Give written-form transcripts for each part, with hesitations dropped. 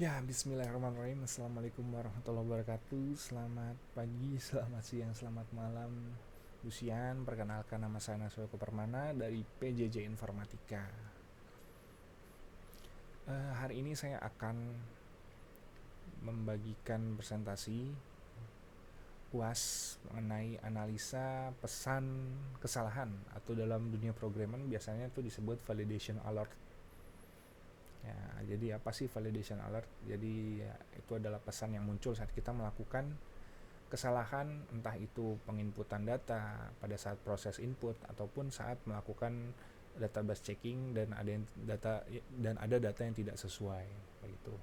Ya, bismillahirrahmanirrahim. Assalamualaikum warahmatullahi wabarakatuh. Selamat pagi, selamat siang, selamat malam. Lucian, perkenalkan nama saya Nasweko Permana dari PJJ Informatika. Hari ini saya akan membagikan presentasi UAS mengenai analisa pesan kesalahan atau dalam dunia programming biasanya itu disebut validation alert. Ya, jadi apa sih validation alert? Jadi ya, itu adalah pesan yang muncul saat kita melakukan kesalahan, entah itu penginputan data pada saat proses input ataupun saat melakukan database checking dan ada data yang tidak sesuai begitu.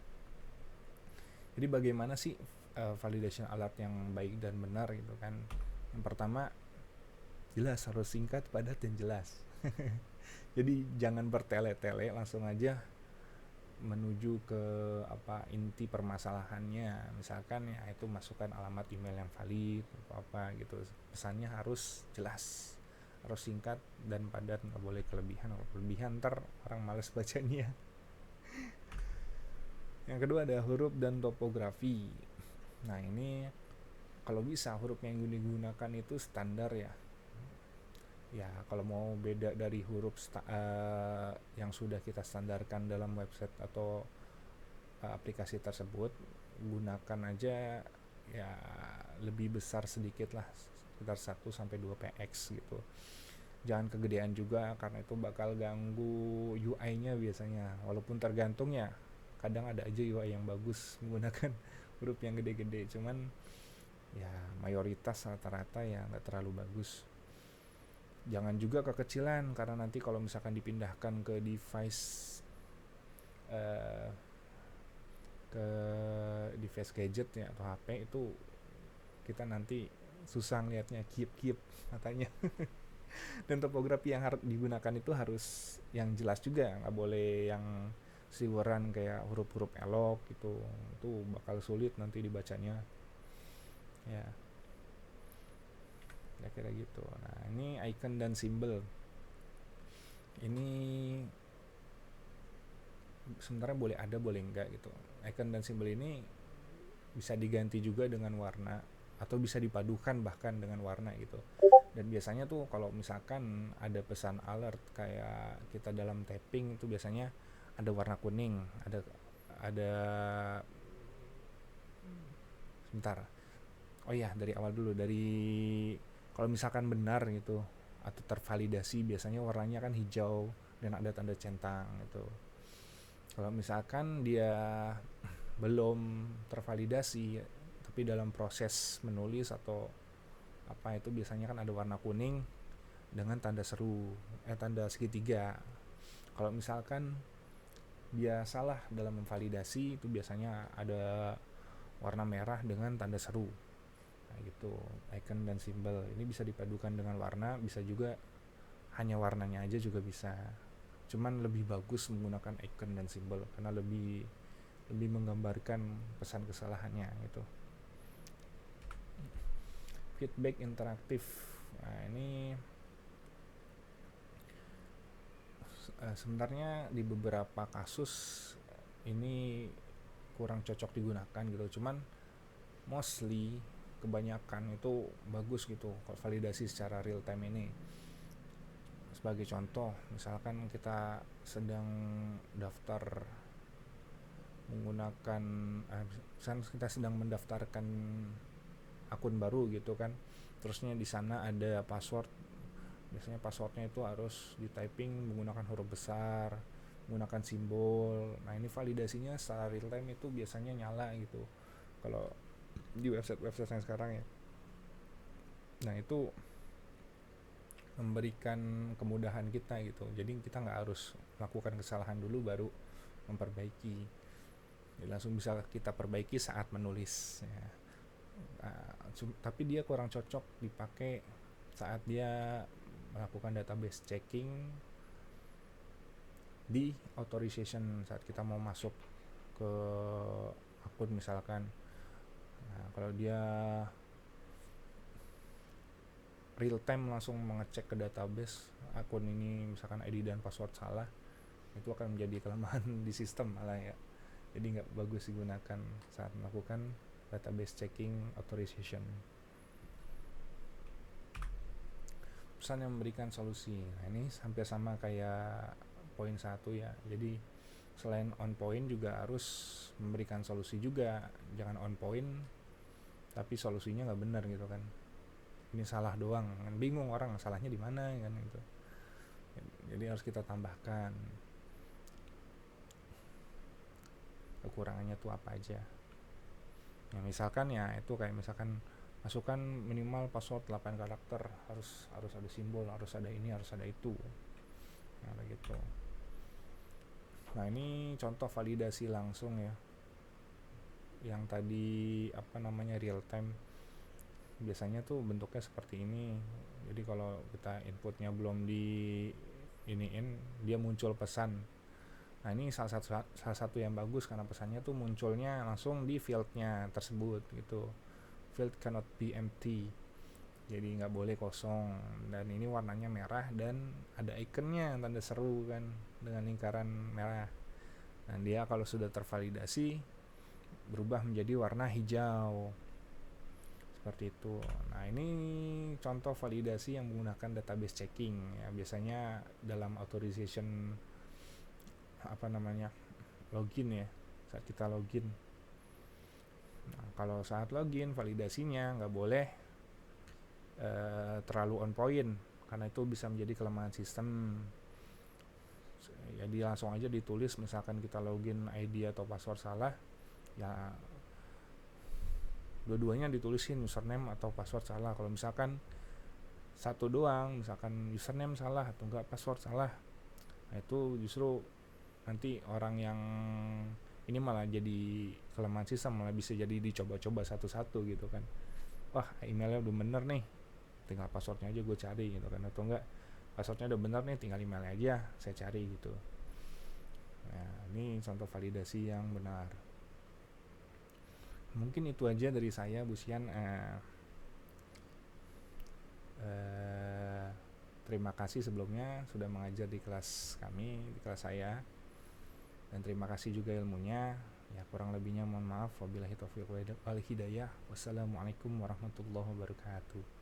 Jadi bagaimana sih validation alert yang baik dan benar gitu kan? Yang pertama, jelas, harus singkat, padat dan jelas. Jadi jangan bertele-tele, langsung aja menuju ke inti permasalahannya. Misalkan ya itu masukkan alamat email yang valid atau apa gitu. Pesannya harus jelas, harus singkat dan padat, nggak boleh kelebihan. Kalau kelebihan ntar orang males bacanya. Yang kedua ada huruf dan topografi. Nah ini kalau bisa huruf yang digunakan itu standar ya. Ya kalau mau beda dari huruf yang sudah kita standarkan dalam website atau aplikasi tersebut, gunakan aja ya lebih besar sedikit lah, sekitar 1-2 px gitu. Jangan kegedean juga karena itu bakal ganggu UI-nya biasanya, walaupun tergantung ya, kadang ada aja UI yang bagus menggunakan huruf yang gede-gede, cuman ya mayoritas rata-rata ya nggak terlalu bagus. Jangan juga kekecilan karena nanti kalau misalkan dipindahkan ke device eh, ke device gadget ya atau HP itu, kita nanti susah ngeliatnya, kiep matanya. Dan topografi yang harus digunakan itu harus yang jelas juga, nggak boleh yang siweran kayak huruf-huruf elok gitu, itu bakal sulit nanti dibacanya ya, kira-kira gitu. Nah ini icon dan simbol ini sebenarnya boleh ada boleh enggak gitu. Icon dan simbol ini bisa diganti juga dengan warna atau bisa dipadukan bahkan dengan warna gitu. Dan biasanya tuh kalau misalkan ada pesan alert kayak kita dalam tapping itu biasanya ada warna kuning, ada sebentar. Oh iya, dari awal dulu, dari kalau misalkan benar gitu atau tervalidasi biasanya warnanya kan hijau dan ada tanda centang gitu. Kalau misalkan dia belum tervalidasi tapi dalam proses menulis atau apa, itu biasanya kan ada warna kuning dengan tanda seru, tanda segitiga. Kalau misalkan dia salah dalam memvalidasi itu biasanya ada warna merah dengan tanda seru. Nah gitu, icon dan simbol ini bisa dipadukan dengan warna, bisa juga hanya warnanya aja juga bisa. Cuman lebih bagus menggunakan icon dan simbol karena lebih menggambarkan pesan kesalahannya gitu. Feedback interaktif. Nah ini sebenarnya di beberapa kasus ini kurang cocok digunakan gitu, cuman mostly kebanyakan itu bagus gitu kalau validasi secara real time ini. Sebagai contoh, misalkan kita sedang daftar menggunakan misalkan kita sedang mendaftarkan akun baru gitu kan, terusnya di sana ada password. Biasanya passwordnya itu harus di typing menggunakan huruf besar, menggunakan simbol. Nah ini validasinya secara real time itu biasanya nyala gitu kalau di website yang sekarang ya. Nah itu memberikan kemudahan kita gitu, jadi kita nggak harus melakukan kesalahan dulu baru memperbaiki. Jadi langsung bisa kita perbaiki saat menulis ya. Tapi dia kurang cocok dipakai saat dia melakukan database checking di authorization saat kita mau masuk ke akun misalkan. Nah, kalau dia real time langsung mengecek ke database akun ini misalkan ID dan password salah, itu akan menjadi kelemahan di sistem malah ya. jadi nggak bagus digunakan saat melakukan database checking authorization. Pesan yang memberikan solusi. Nah, ini hampir sama kayak poin 1 ya. Jadi selain on point juga harus memberikan solusi juga. Jangan on point tapi solusinya nggak benar gitu kan. Ini salah doang. Kan bingung orang salahnya di mana kan gitu. Jadi harus kita tambahkan kekurangannya tuh apa aja. Ya misalkan ya itu kayak misalkan masukkan minimal password 8 karakter, harus ada simbol, harus ada ini, harus ada itu. Nah, begitu. Nah, ini contoh validasi langsung ya. Yang tadi real time. Biasanya tuh bentuknya seperti ini. Jadi kalau kita inputnya belum di iniin, dia muncul pesan. Nah, ini salah satu yang bagus karena pesannya tuh munculnya langsung di fieldnya tersebut gitu. Field cannot be empty, jadi nggak boleh kosong, dan ini warnanya merah dan ada ikonnya tanda seru kan dengan lingkaran merah. Dan dia kalau sudah tervalidasi berubah menjadi warna hijau seperti itu. Nah, ini contoh validasi yang menggunakan database checking ya. Biasanya dalam authorization login ya, saat kita login. Nah, kalau saat login validasinya nggak boleh terlalu on point karena itu bisa menjadi kelemahan sistem. Jadi langsung aja ditulis, misalkan kita login ID atau password salah ya dua-duanya ditulisin username atau password salah. Kalau misalkan satu doang, misalkan username salah atau enggak password salah, nah itu justru nanti orang yang ini malah jadi kelemahan sistem, malah bisa jadi dicoba-coba satu-satu gitu kan. Wah, emailnya udah bener nih, tinggal passwordnya aja gue cari gitu kan, atau enggak passwordnya udah bener nih, tinggal emailnya aja saya cari gitu. Nah, ini contoh validasi yang benar. Mungkin itu aja dari saya, Bu Sian. Terima kasih sebelumnya sudah mengajar di kelas kami, di kelas saya, dan terima kasih juga ilmunya. Ya, kurang lebihnya mohon maaf. Wabillahi taufiq wal hidayah. Wassalamualaikum warahmatullahi wabarakatuh.